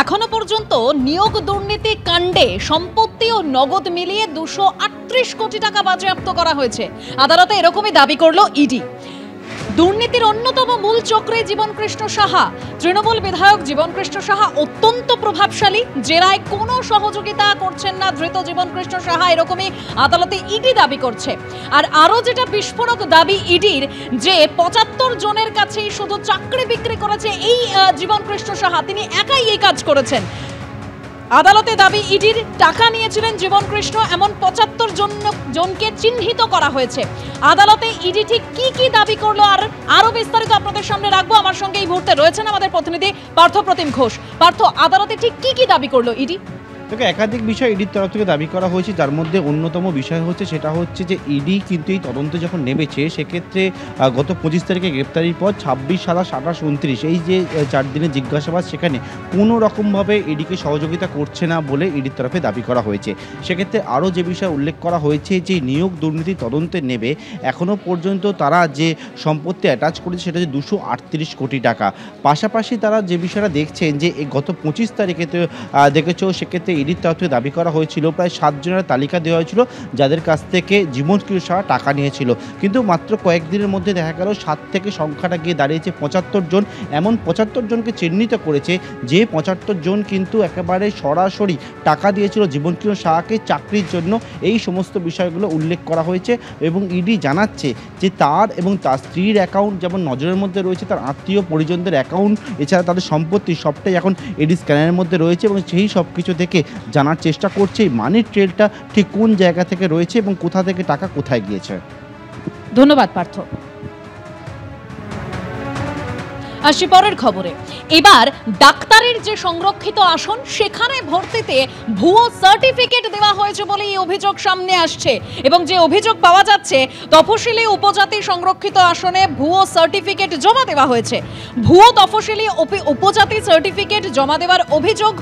এখনো পর্যন্ত নিয়োগ দুর্নীতি কাণ্ডে সম্পত্তি ও নগদ মিলিয়ে 238 কোটি টাকা বাজেয়াপ্ত করা হয়েছে। আদালতে এরকমই দাবি করলো ইডি। দুর্নীতির অন্যতম মূল চক্রে জীবনকৃষ্ণ সাহা, তৃণমূল বিধায়ক জীবনকৃষ্ণ সাহা অত্যন্ত প্রভাবশালী, জেরায় কোনো সহযোগিতা করছেন না ধৃত জীবনকৃষ্ণ সাহা, এরকমই আদালতে ইডি দাবি করছে। আর আরো যেটা বিস্ফোরক দাবি ইডির, যে 75 জনের কাছেই শুধু চাকরি বিক্রি করেছে এই জীবনকৃষ্ণ সাহা, তিনি একাই এই কাজ করেছেন। আদালতে দাবি ইডির টাকা নিয়েছিলেন জীবনকৃষ্ণ এমন 75 জনকে চিহ্নিত করা হয়েছে। আদালতে ইডি ঠিক কি দাবি করলো আর আরো বিস্তারিত আপনাদের সামনে রাখবো। আমার সঙ্গে এই মুহূর্তে রয়েছেন আমাদের প্রতিনিধি পার্থপ্রতিম ঘোষ। পার্থ, আদালতে ঠিক কি দাবি করলো ইডি? একাধিক বিষয় ইডির তরফ থেকে দাবি করা হয়েছে, যার মধ্যে অন্যতম বিষয় হচ্ছে সেটা হচ্ছে যে ইডি কিন্তু এই তদন্তে যখন নেমেছে সেক্ষেত্রে গত 25 তারিখে গ্রেপ্তারির পর 26, 27, 28, 29 এই যে 4 দিনের জিজ্ঞাসাবাদ, সেখানে কোনো রকমভাবে ইডিকে সহযোগিতা করছে না বলে ইডির তরফে দাবি করা হয়েছে। সেক্ষেত্রে আরও যে বিষয় উল্লেখ করা হয়েছে যে নিয়োগ দুর্নীতি তদন্তে নেবে এখনও পর্যন্ত তারা যে সম্পত্তি অ্যাটাচ করেছে সেটা হচ্ছে 238 কোটি টাকা। পাশাপাশি তারা যে বিষয়টা দেখছেন যে গত 25 তারিখে দেখেছো, সেক্ষেত্রে ইডির তরফ থেকে দাবি করা হয়েছিল প্রায় 7 জনের তালিকা দেওয়া হয়েছিল যাদের কাছ থেকে জীবনকৃষ্ণ সাহা টাকা নিয়েছিল, কিন্তু মাত্র কয়েকদিনের মধ্যে দেখা গেল 7 থেকে সংখ্যাটা গিয়ে দাঁড়িয়েছে 75 জন। এমন 75 জনকে চিহ্নিত করেছে যে 75 জন কিন্তু একেবারে সরাসরি টাকা দিয়েছিল জীবনকৃষ্ণ সাহাকে চাকরির জন্য। এই সমস্ত বিষয়গুলো উল্লেখ করা হয়েছে এবং ইডি জানাচ্ছে যে তার এবং তার স্ত্রীর অ্যাকাউন্ট যেমন নজরের মধ্যে রয়েছে, তার আত্মীয় পরিজনদের অ্যাকাউন্ট, এছাড়া তাদের সম্পত্তি সবটাই এখন ইডি স্ক্যানারের মধ্যে রয়েছে এবং সেই সব কিছু থেকে জানার চেষ্টা করছে এই মানি ট্রেলটা ঠিক কোন জায়গা থেকে রয়েছে এবং কোথা থেকে টাকা কোথায় গিয়েছে। ধন্যবাদ পার্থ। আসি পরের খবরে। এবার ডাক্তারের যে সংরক্ষিত আসন সেখানে ভর্তিতে ভুয়ো সার্টিফিকেট দেওয়া হয়েছে বলে এই অভিযোগ সামনে আসছে এবং যে অভিযোগ পাওয়া যাচ্ছে তফসিলি উপজাতি সংরক্ষিত আসনে ভুয়ো সার্টিফিকেট জমা দেওয়া হয়েছে। ভুয়ো তফসিলি উপজাতি সার্টিফিকেট জমা দেওয়ার অভিযোগ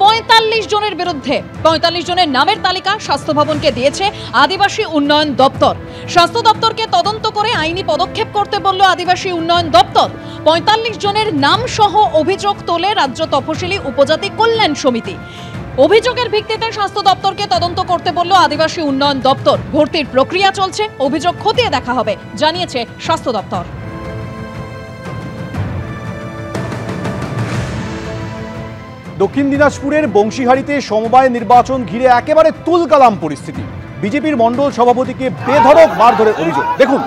45 জনের বিরুদ্ধে। 45 জনের নামের তালিকা স্বাস্থ্য ভবনকে দিয়েছে আদিবাসী উন্নয়ন দপ্তর। স্বাস্থ্য দপ্তরকে তদন্ত করে আইনি পদক্ষেপ করতে বলল আদিবাসী উন্নয়ন দপ্তর। 45 জনের নাম সহ অভিযোগ তোলে রাজ্য তফসিলি উপজাতি কল্যাণ সমিতি। অভিযোগের ভিত্তিতে স্বাস্থ্য দপ্তরকে তদন্ত করতে বলল আদিবাসী উন্নয়ন দপ্তর। ভর্তির প্রক্রিয়া চলছে, অভিযোগ খতিয়ে দেখা হবে, জানিয়েছে স্বাস্থ্য দপ্তর। দক্ষিণ দিনাজপুরের বংশীহারিতে সমবায় নির্বাচন ঘিরে একেবারে তুলকালাম পরিস্থিতি। বিজেপির মণ্ডল সভাপতিকে বেধড়ক মারধরের অভিযোগ দেখুন।